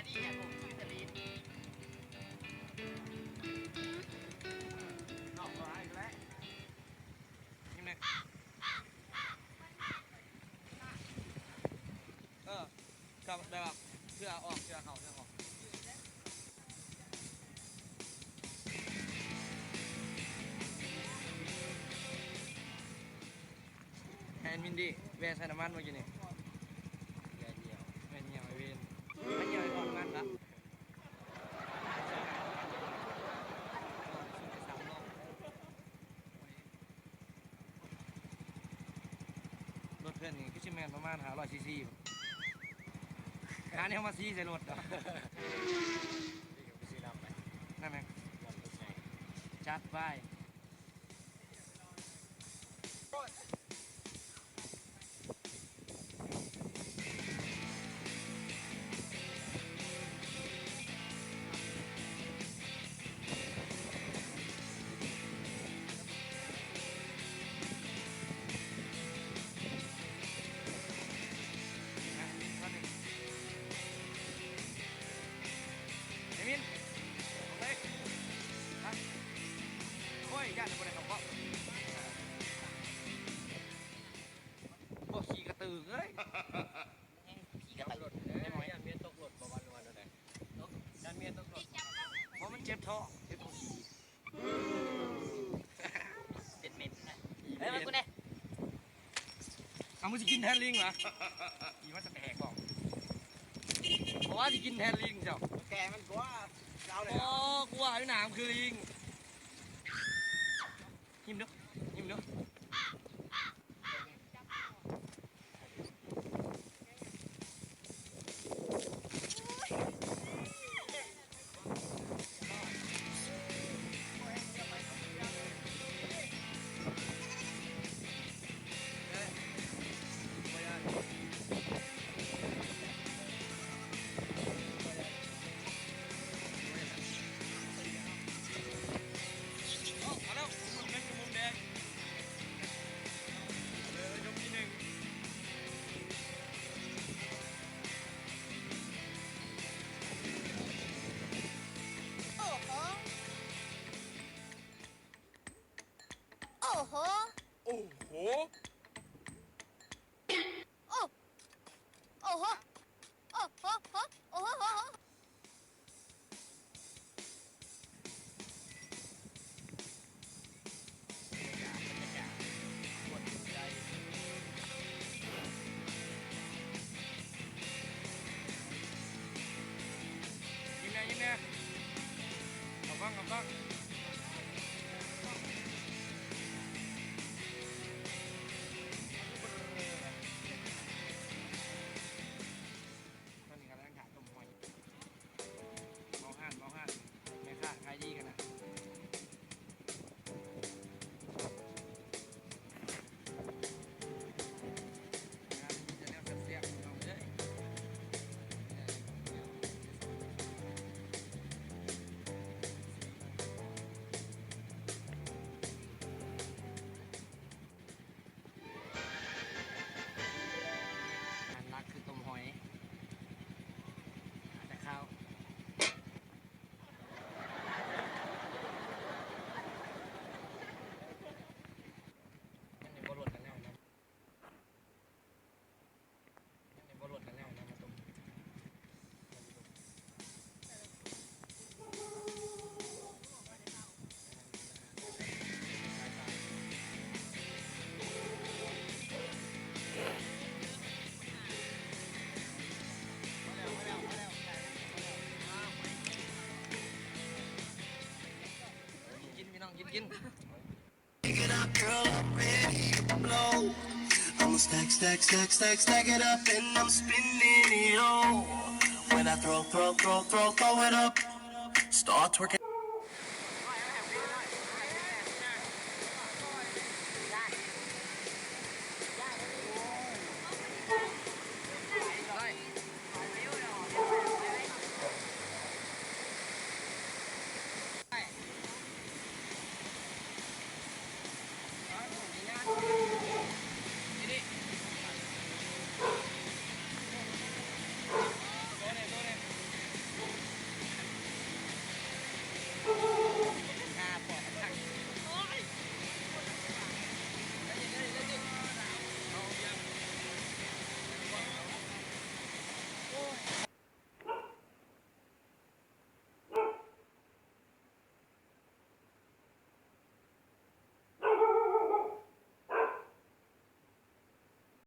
ดีเนี่ยผมชื่อสลีนนอกร้ายอีกแล้วนี่ไงกับแบบเสื้อออกเสื้อเขาเสื้อออกแฮนมินดี้เวสไซนามันเมื่อกี้นี่แย่เดียวแม่เหี่ยวไอเวนไม่เหี่ยวไอก่อนมันละรถเพื่อนนี่ก็ชิแมนประมาณ500 ซีซีงานนี้เขามาซีใส่รถเหรอนั่นไงจัดไปมินเลยครับโอ้ยญาติจะไปไหนครับพ่อโอ้ขี่กระตือเลยขี่กระตือได้ไหมยันเมียตกหลดประวันวันอะไรยันเมียตกหลดเพราะมันเจ็บท้องเจ็บท้องขี่เป็นเม็ดนะเฮ้ยมันกูเนี่ยเอามึงจะกินแทนลิงเหรออีว่าจะแตกบอกเพราะว่าจะกินแทนลิงเจ้าแกมันกว่าเราเลยโอ้กว่าอยู่หนามคือลิงยิ้มด้วยยิ้มด้วยโอ้โห โอ้โห โอ้โอ้โหโอ้โหโอ้โหยิ้มแน่ยิ้มแน่เอาบ้างเอาบ้างแม่ค้าขายดีกันนะงานมีแต่แนวเสียบๆเอาเลยงานรักคือต้มหอยอาจจะข้าวกิน Pick it up, girl, I'm ready to blow. I'ma stack, stack, stack, stack, stack it up, and I'm spinning it all. When I throw it up, start twerking.